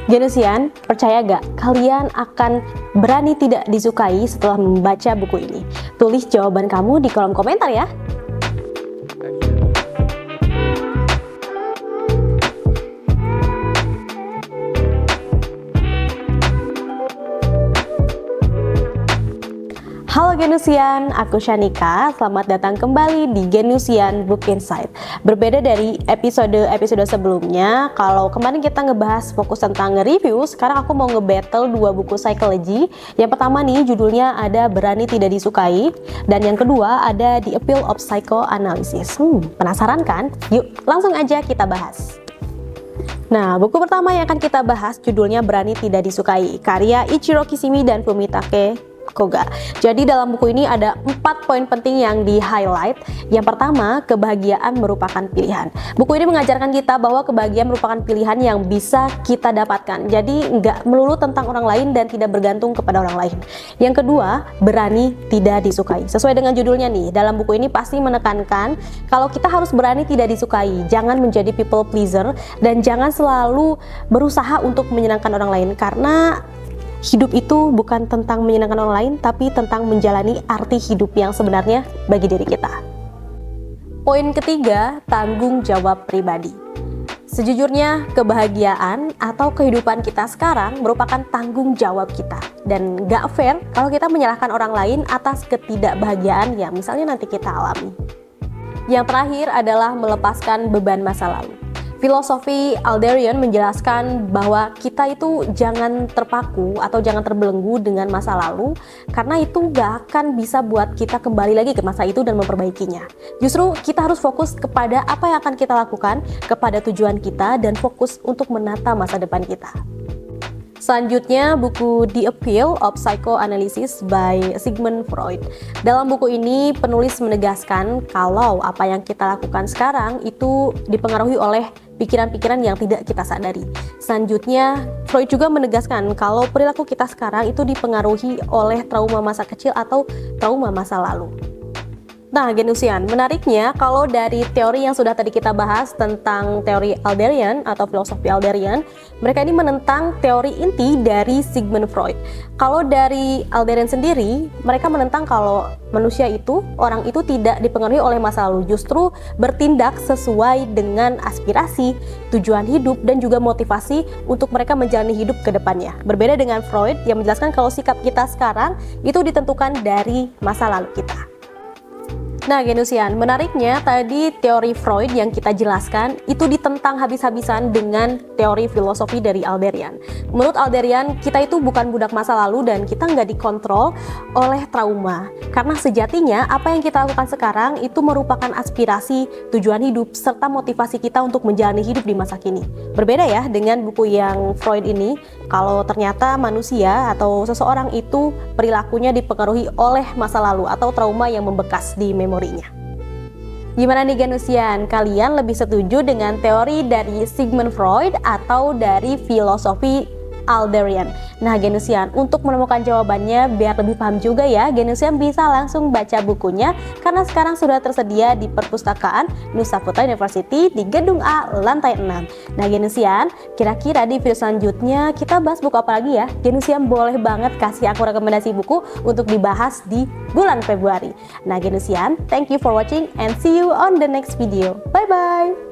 Genusian, percaya gak kalian akan berani tidak disukai setelah membaca buku ini? Tulis jawaban kamu di kolom komentar ya. Halo Genusian, aku Shanika. Selamat datang kembali di Genusian Book Insight. Berbeda dari episode sebelumnya, kalau kemarin kita ngebahas fokus tentang nge-review, sekarang aku mau nge-battle 2 buku psychology. Yang pertama nih judulnya ada Berani Tidak Disukai, dan yang kedua ada The Appeal of Psychoanalysis. Penasaran kan? Yuk langsung aja kita bahas. Nah, buku pertama yang akan kita bahas judulnya Berani Tidak Disukai, karya Ichiro Kishimi dan Fumitake Koga. Jadi dalam buku ini ada 4 poin penting yang di-highlight. Yang pertama, kebahagiaan merupakan pilihan. Buku ini mengajarkan kita bahwa kebahagiaan merupakan pilihan yang bisa kita dapatkan. Jadi nggak melulu tentang orang lain dan tidak bergantung kepada orang lain. Yang kedua, berani tidak disukai. Sesuai dengan judulnya nih, dalam buku ini pasti menekankan kalau kita harus berani tidak disukai. Jangan menjadi people pleaser dan jangan selalu berusaha untuk menyenangkan orang lain, karena hidup itu bukan tentang menyenangkan orang lain, tapi tentang menjalani arti hidup yang sebenarnya bagi diri kita. Poin ketiga, tanggung jawab pribadi. Sejujurnya, kebahagiaan atau kehidupan kita sekarang merupakan tanggung jawab kita. Dan gak fair kalau kita menyalahkan orang lain atas ketidakbahagiaan yang misalnya nanti kita alami. Yang terakhir adalah melepaskan beban masa lalu. Filosofi Alderian menjelaskan bahwa kita itu jangan terpaku atau jangan terbelenggu dengan masa lalu, karena itu gak akan bisa buat kita kembali lagi ke masa itu dan memperbaikinya. Justru kita harus fokus kepada apa yang akan kita lakukan, kepada tujuan kita, dan fokus untuk menata masa depan kita. Selanjutnya, buku The Appeal of Psychoanalysis by Sigmund Freud. Dalam buku ini, penulis menegaskan kalau apa yang kita lakukan sekarang itu dipengaruhi oleh pikiran-pikiran yang tidak kita sadari. Selanjutnya, Freud juga menegaskan kalau perilaku kita sekarang itu dipengaruhi oleh trauma masa kecil atau trauma masa lalu. Nah, Genusian, menariknya kalau dari teori yang sudah tadi kita bahas tentang teori Alderian atau filosofi Alderian, mereka ini menentang teori inti dari Sigmund Freud. Kalau dari Alderian sendiri, mereka menentang kalau manusia itu, orang itu tidak dipengaruhi oleh masa lalu, justru bertindak sesuai dengan aspirasi, tujuan hidup, dan juga motivasi untuk mereka menjalani hidup ke depannya. Berbeda dengan Freud yang menjelaskan kalau sikap kita sekarang itu ditentukan dari masa lalu kita. Nah, Genusian, menariknya tadi teori Freud yang kita jelaskan itu ditentang habis-habisan dengan teori filosofi dari Alderian. Menurut Alderian, kita itu bukan budak masa lalu dan kita nggak dikontrol oleh trauma. Karena sejatinya apa yang kita lakukan sekarang itu merupakan aspirasi, tujuan hidup, serta motivasi kita untuk menjalani hidup di masa kini. Berbeda ya dengan buku yang Freud ini, kalau ternyata manusia atau seseorang itu perilakunya dipengaruhi oleh masa lalu atau trauma yang membekas di memori. Gimana nih Genusian? Kalian lebih setuju dengan teori dari Sigmund Freud atau dari filosofi Alderian? Nah, Genusian, untuk menemukan jawabannya biar lebih paham juga ya, Genusian bisa langsung baca bukunya karena sekarang sudah tersedia di Perpustakaan Nusa Putra University di Gedung A, lantai 6. Nah, Genusian, kira-kira di video selanjutnya kita bahas buku apa lagi ya? Genusian boleh banget kasih aku rekomendasi buku untuk dibahas di bulan Februari. Nah, Genusian, thank you for watching and see you on the next video. Bye-bye!